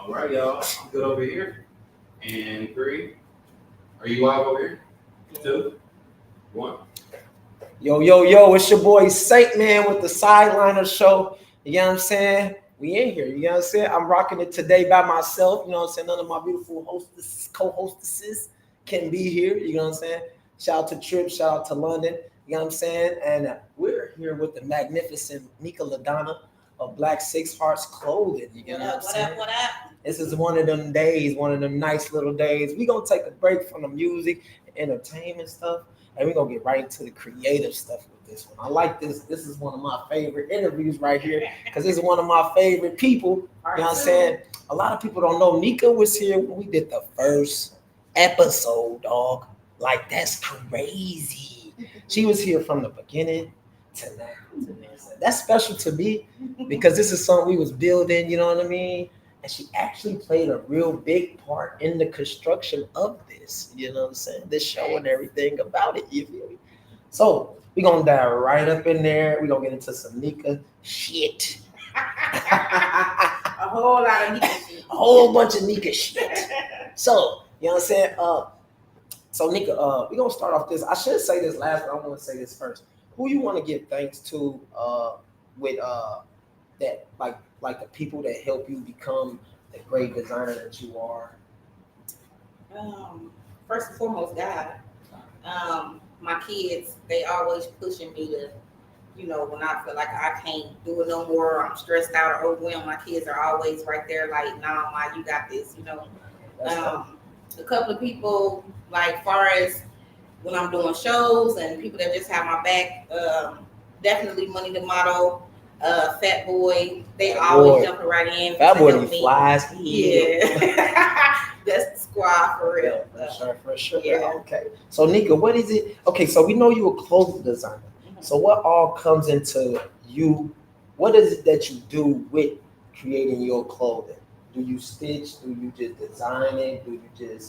All right, y'all. I'm good over here. And 3. Are you live over here? 2, 1. Yo, it's your boy Saintman with the Sideliners Show. You know what I'm saying? We in here, you know what I'm saying? I'm rocking it today by myself, you know what I'm saying? None of my beautiful co-hostesses can be here, you know what I'm saying? Shout out to Trip, shout out to London, you know what I'm saying? And we're here with the magnificent Nika LaDonna of Black Six Hearts Clothing, you know what I'm saying? What up? This is one of them days, one of them nice little days. We're going to take a break from the music, entertainment stuff, and we're going to get right into the creative stuff with this one. I like this. This is one of my favorite interviews right here because this is one of my favorite people. You know what I'm saying? A lot of people don't know Nika was here when we did the first episode, dog. Like, that's crazy. She was here from the beginning to now. That's special to me because this is something we was building, you know what I mean? And she actually played a real big part in the construction of this, you know what I'm saying? This show and everything about it, you feel me? So we're gonna dive right up in there. We're gonna get into some Nika shit. A whole lot of Nika shit. A whole bunch of Nika shit. So, you know what I'm saying? So Nika, we're gonna start off this. I should say this last, but I want to say this first. Who you want to give thanks to with that like the people that help you become the great designer that you are? First and foremost, God. My kids, they always pushing me to, you know, when I feel like I can't do it no more, I'm stressed out or overwhelmed, my kids are always right there like, nah, Ma, you got this, you know. A couple of people, like far as when I'm doing shows and people that just have my back, definitely Money the Model, Fat Boy, they always jumping right in. Fat Boy, he flies. Yeah. That's the squad for real. For sure. Yeah. Okay. So Nika, what is it? Okay, so we know you're a clothing designer. Mm-hmm. So what all comes into you? What is it that you do with creating your clothing? Do you stitch? Do you just design it? What do you do?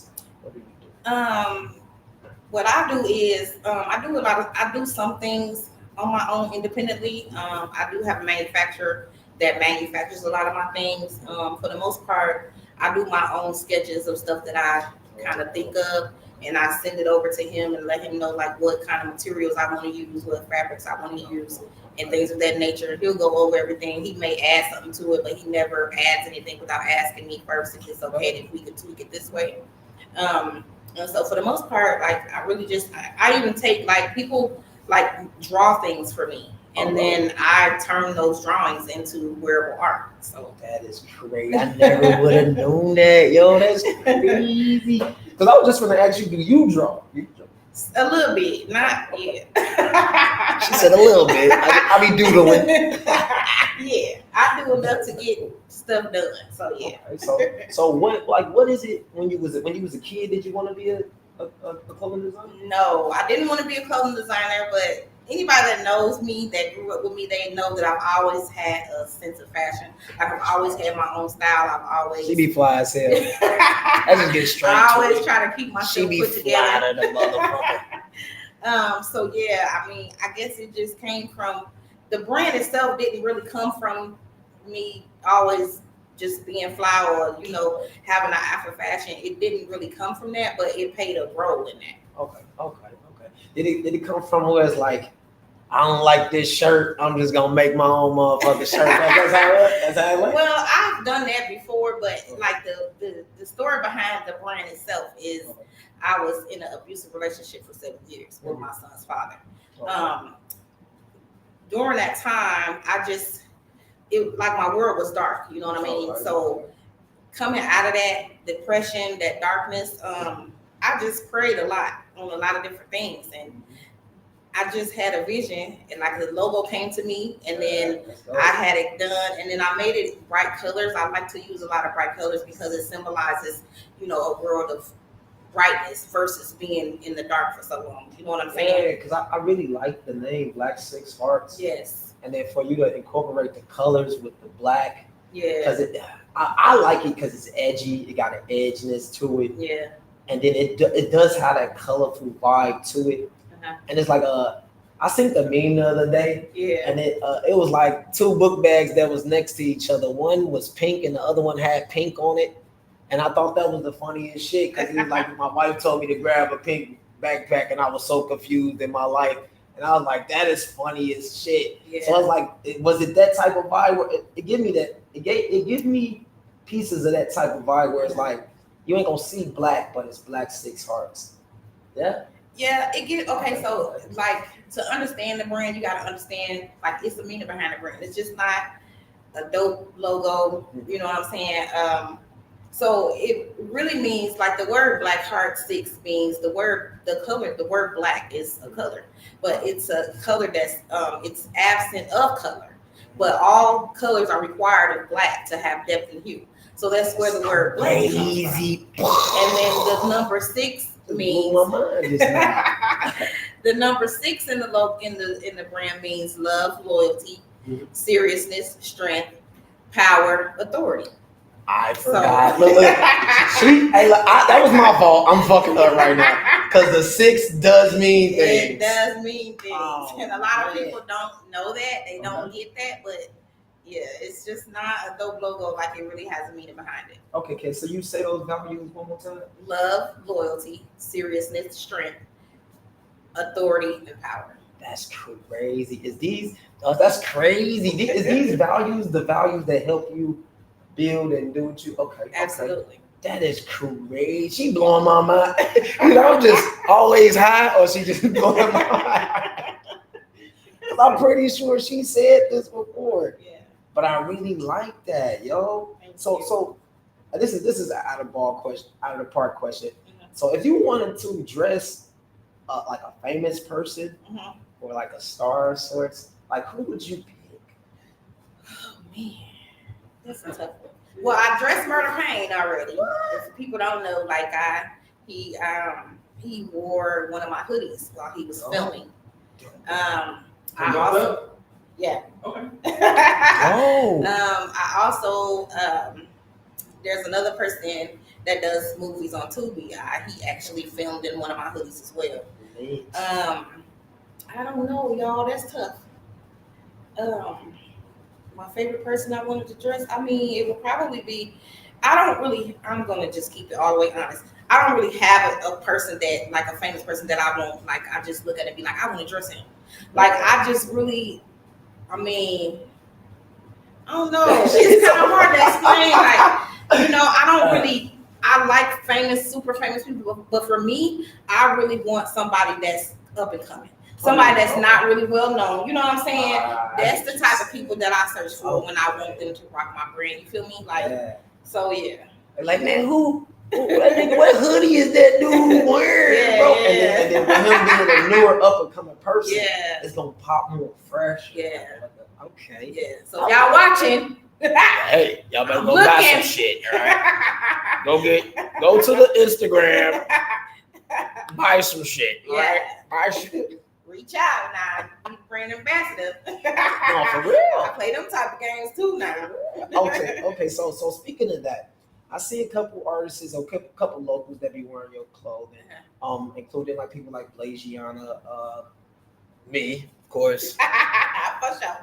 What I do is I do some things on my own independently. I do have a manufacturer that manufactures a lot of my things. For the most part, I do my own sketches of stuff that I kind of think of, and I send it over to him and let him know like what kind of materials I want to use, what fabrics I want to use, and things of that nature. He'll go over everything. He may add something to it, but he never adds anything without asking me first if it's okay, if we could tweak it this way. And so for the most part, like I really just, I even take like people like draw things for me. And then I turn those drawings into wearable art. So that is crazy. I never would have known that. Yo, that's crazy. Because I was just going to ask you, do you draw? A little bit, not yet. She said a little bit. I be doodling. Yeah, I do enough to get stuff done. So yeah. Okay, so what is it when you was a kid? Did you want to be a clothing designer? No, I didn't want to be a clothing designer, but anybody that knows me, that grew up with me, they know that I've always had a sense of fashion. Like I've always had my own style. I've always. She be fly as hell. I just get straight. I always try to keep myself put together. The motherfucker. So yeah, I mean, I guess it just came from the brand itself. Didn't really come from me always just being fly or having an Afro fashion. It didn't really come from that, but it played a role in that. Okay. Did it come from where it's like, I don't like this shirt, I'm just gonna make my own motherfucking shirt? That's how it went? Well, I've done that before, but like the story behind the brand itself is I was in an abusive relationship for 7 years with my son's father. During that time, my world was dark, you know what I mean? So coming out of that depression, that darkness, I just prayed a lot on a lot of different things, and I just had a vision, and like the logo came to me, and then I had it done, and then I made it bright colors. I like to use a lot of bright colors because it symbolizes, a world of brightness versus being in the dark for so long. You know what I'm saying? Yeah, because I really like the name Black Six Hearts. Yes. And then for you to incorporate the colors with the black. Yeah. Because I like it because it's edgy. It got an edginess to it. Yeah. And then it does have that colorful vibe to it. Uh-huh. And it's like I seen the meme the other day, Yeah. and it was like two book bags that was next to each other. One was pink, and the other one had pink on it. And I thought that was the funniest shit because it was like my wife told me to grab a pink backpack, and I was so confused in my life. And I was like, that is funny as shit. Yeah. So I was like, was it that type of vibe? Where it gave me that. It gives me pieces of that type of vibe where it's like you ain't gonna see black, but it's black 6 hearts. Yeah. Yeah, it get okay. So, like, to understand the brand, you got to understand like it's the meaning behind the brand. It's just not a dope logo. You know what I'm saying? So it really means like the word Black Heart 6 means the word black is a color, but it's a color that's it's absent of color. But all colors are required of black to have depth and hue. So that's where the word black comes from. Crazy. And then the number 6 means the number 6 in the brand means love, loyalty, seriousness, strength, power, authority. I forgot. Look, that was my fault. I'm fucking up right now because the 6 does mean things. It does mean things, and a lot of man. people don't know that. They don't get that, but yeah, it's just not a dope logo. Like it really has a meaning behind it. Okay, so you say those values one more time. Love, loyalty, seriousness, strength, authority, and power. That's crazy. That's crazy. Is these values the values that help you build and do what you? Okay, Absolutely. That is crazy. She blowing my mind. I'm just always high, or she just blowing my mind. I'm pretty sure she said this before. Yeah. But I really like that, yo. So this is an out of the park question. Mm-hmm. So if you wanted to dress like a famous person or like a star of sorts, like who would you pick? Oh man, that's a tough one. Well, I dressed Murder Payne already. If people don't know, like he wore one of my hoodies while he was filming. I also, yeah. Okay. I also there's another person that does movies on Tubi. He actually filmed in one of my hoodies as well. I don't know, y'all. That's tough. My favorite person I wanted to dress. I mean, it would probably be. I'm gonna just keep it all the way honest. I don't really have a person that, like a famous person that I want. Like I just look at it and be like, I want to dress him. Like I just really. I mean, I don't know. It's kind of hard to explain. Like, I like famous, super famous people, but for me, I really want somebody that's up and coming. Somebody that's not really well known. You know what I'm saying? That's the type of people that I search for when I want them to rock my brand. You feel me? Like, so yeah. Like, man, what hoodie is that dude wearing, bro? And then him being a newer up and coming person, it's gonna pop more fresh. Yeah. Okay. Yeah. So y'all watching. Hey, y'all better go buy some shit, all right? Go to the Instagram, buy some shit, all right? Buy shit. Reach out now. Be brand ambassador. No, for real. I play them type of games too now. Okay. So speaking of that, I see a couple artists or a couple locals that be wearing your clothing, including like people like Blaziana, me, of course. For sure.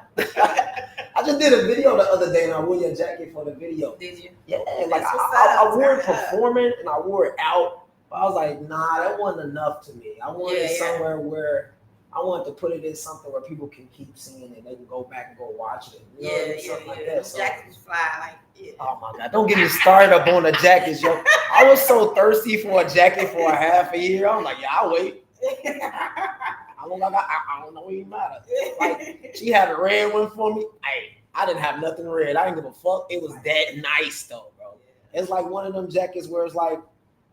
I just did a video the other day and I wore your jacket for the video. Did you? Yeah, like I wore it performing and I wore it out, but I was like, nah, that wasn't enough to me. I wanted it somewhere where I wanted to put it in something where people can keep seeing it. They can go back and go watch it. You know, something like that. So, jackets fly Oh my God, don't get me started up on the jackets, yo. I was so thirsty for a jacket for a half a year. I'm like, yeah, I'll wait. I don't know even matter. Like, she had a red one for me. I didn't have nothing red. I didn't give a fuck. It was that nice though, bro. It's like one of them jackets where it's like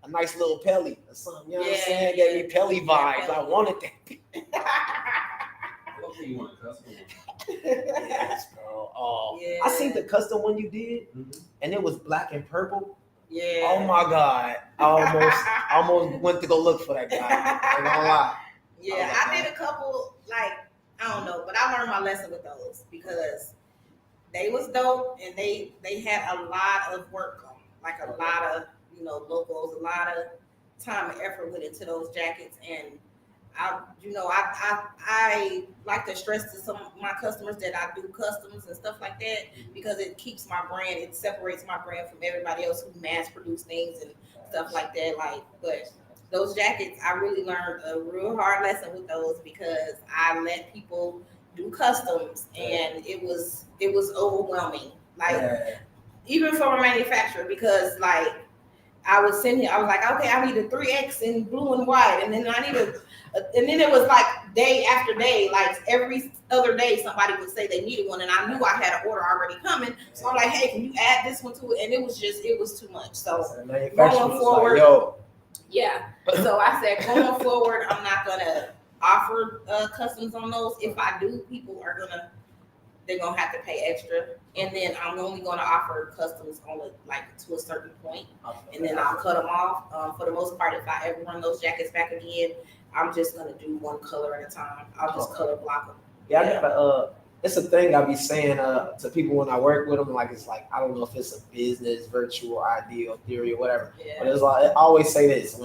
a nice little pelly or something. You know what I'm saying? Gave me pelly vibes. I wanted that. You want custom? Yes, bro. I seen the custom one you did, and it was black and purple. Yeah. Oh my God. I almost went to go look for that guy. I'm not gonna lie. Yeah, I did a couple, like, I don't know, but I learned my lesson with those because they was dope and they had a lot of work on, like a lot of, logos, a lot of time and effort went into those jackets, and I like to stress to some of my customers that I do customs and stuff like that because it keeps my brand, it separates my brand from everybody else who mass produce things and stuff like that. Like, but those jackets, I really learned a real hard lesson with those because I let people do customs and it was overwhelming. Like even from a manufacturer because like I was sitting here, I was like, okay, I need a 3X in blue and white, and then I need and then it was like day after day, like every other day somebody would say they needed one, and I knew I had an order already coming, so I'm like, hey, can you add this one to it? And it was too much. So going forward, like, yeah. So I said, going forward, I'm not gonna offer customs on those. If I do, they're gonna have to pay extra, and then I'm only gonna offer customs only like to a certain point, and then I'll cut them off. For the most part, if I ever run those jackets back again, I'm just gonna do one color at a time. I'll just color block them. Yeah, I gotta. It's a thing I be saying to people when I work with them. Like it's like I don't know if it's a business, virtual idea, or theory, or whatever. Yeah. But it's like I always say this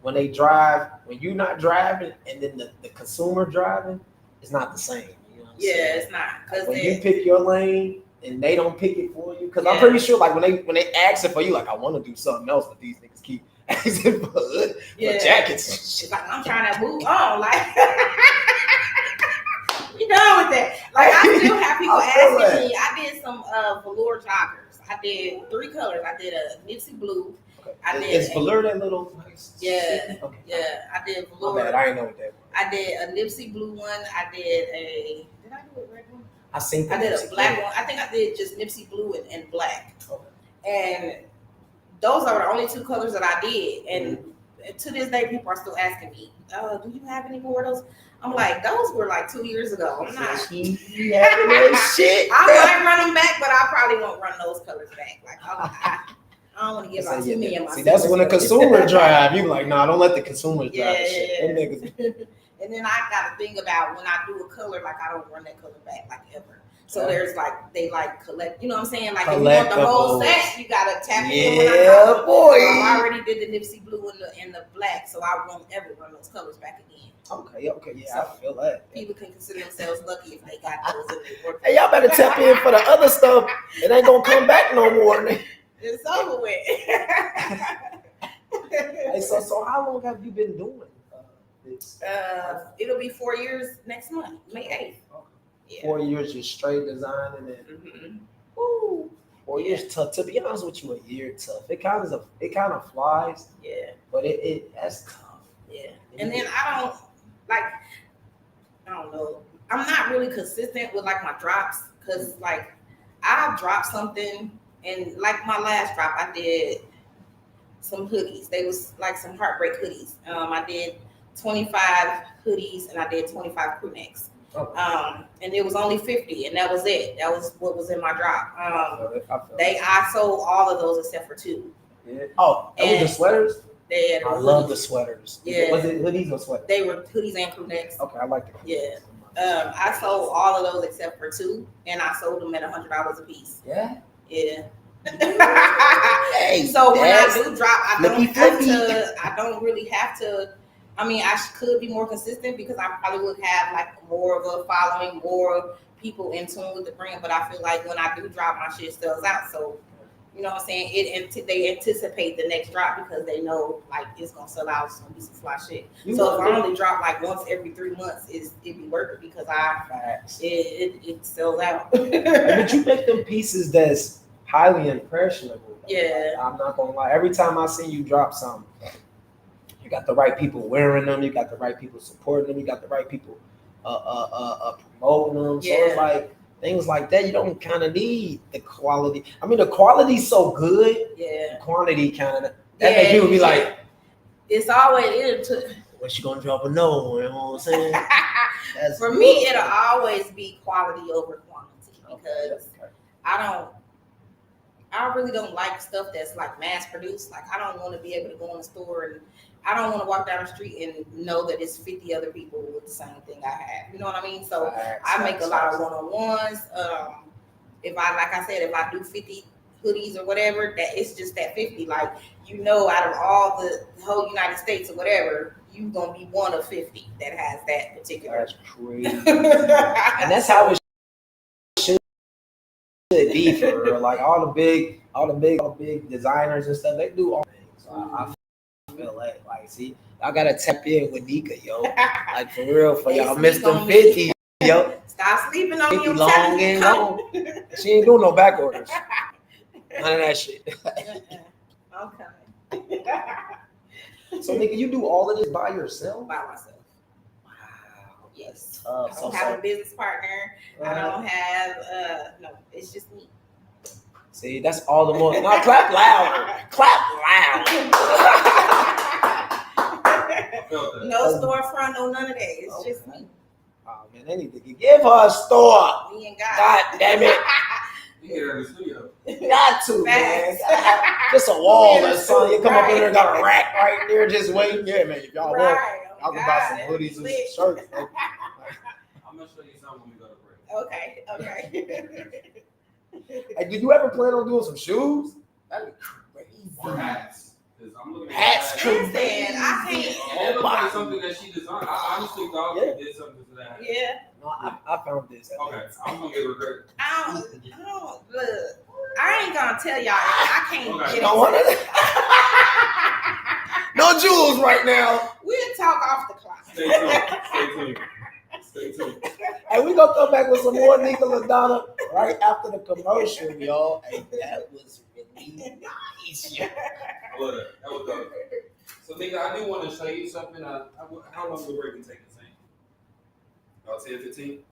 when they drive, when you're not driving, and then the consumer driving, it's not the same. Yeah, it's not. Like when you pick your lane and they don't pick it for you, because I'm pretty sure, like when they ask it for you, like I want to do something else, but these niggas keep asking for jackets. It's like I'm trying to move on, like we done with that. Like I still have people asking me. I did some velour joggers. I did 3 colors. I did a Nipsey blue. Is velour that little nice? Yeah, okay. Yeah. I did velour. My bad, I didn't know what that was. I did a Nipsey blue one. I did a. Did I do a red one? I did a black one. I think I did just Nipsey blue and black. Okay. And those are the only 2 colors that I did. And to this day, people are still asking me, "Do you have any more of those?" I'm like, those were like 2 years ago. I'm not. Shit. I might run them back, but I probably won't run those colors back. Like I don't want to give out too many of my. See, that's when the consumer drive. You like, nah, don't let the consumers drive. And then I got to think about when I do a color, like I don't run that color back like ever. So there's like they like collect. You know what I'm saying? Like if you want the whole set, you gotta tap in. Yeah, boy. I already did the Nipsey blue and the black, so I won't ever run those colors back again. Okay, yeah, so I feel that. People can consider themselves lucky if they got those in their work. Hey, y'all better tap in for the other stuff. It ain't gonna come back no more. It's over with. Hey, so how long have you been doing this? It'll be 4 years next month, May 8th. Okay. Yeah. 4 years just straight designing and woo, 4 years tough. To be honest with you, a year tough. It kind of flies. Yeah. But that's tough. Yeah. And then I don't know. I'm not really consistent with like my drops because like I dropped something and like my last drop I did some hoodies. They was like some heartbreak hoodies. I did 25 hoodies and I did 25 crew necks. And it was only 50 and that was it. That was what was in my drop. I sold all of those except for 2. Yeah. Oh, and was the sweaters? I love the sweaters. Yeah. Was it hoodies or sweaters? They were hoodies and crew necks. Okay, I like the crew necks. Yeah. I sold all of those except for 2 and I sold them at $100 a piece. Yeah. Yeah. Hey, so when I do drop, I don't really have to. I mean, I could be more consistent because I probably would have like more of a following, more people in tune with the brand. But I feel like when I do drop, my shit sells out. So, you know what I'm saying? They anticipate the next drop because they know like it's gonna sell out. It's gonna be some fly shit. So if I only drop like once every 3 months, it'd be worth it because it sells out. But you make them pieces that's highly impressionable. Yeah. Like, I'm not gonna lie. Every time I see you drop something, you got the right people wearing them. You got the right people supporting them. You got the right people promoting them. So it's like things like that. You don't kind of need the quality. I mean, the quality's so good. Yeah. The quantity kind of that make people be like, it's always when she gonna drop a no? You know what I'm saying? For me, it'll always be quality over quantity because I really don't like stuff that's like mass produced. Like I don't want to be able to go in the store and I don't want to walk down the street and know that it's 50 other people with the same thing I have. You know what I mean? So I make a lot of one-on-ones. If I do 50 hoodies or whatever, that it's just that 50. Like, you know, out of all the whole United States or whatever, you gonna be one of 50 that has that particular. That's crazy. And that's how it should be for real. Like all the big designers and stuff, they do all things. So I feel like, see, I gotta tap in with Nika, yo. Like for real, for They y'all sleep missed them on me. 50, yo. Stop sleeping on 50 me. long and long. She ain't doing no back orders. None of that shit. Okay. So Nika, you do all of this by yourself? By myself. Wow. Yes. Tough. I don't have a business partner. I don't have no, it's just me. See, that's all the more. Now clap louder. Clap loud. No storefront, no none of that. It's just me. Oh man, they need to give her a store. Me and God. God damn it. You get her in the studio. Got to, man. Facts. Just a wall or Yeah, something. You come up in right. there, got a rack right there, just waiting. Yeah, man. If y'all want, Right. y'all can buy some hoodies and some shirts. Man. I'm gonna show you something when we go to break. Okay. Hey, did you ever plan on doing some shoes? That'd be crazy. Or hats. Because I'm looking at Hats, Listen, I And can't. it looks like something that she designed. I honestly thought Yeah. she did something to that. Yeah. No, I found this. Okay, I'm gonna give her credit. I don't look. I ain't gonna tell y'all. I can't Okay. get Don't want to. No jewels right now. We'll talk off the clock. Stay tuned. Stay tuned. Stay tuned. Hey, we gonna come back with some more Nika LaDonna right after the commercial, y'all. Hey, that was really nice. I love that. That was dope. So, Nika, I do want to show you something. How long will the break be taking, Saint? About 10, 15?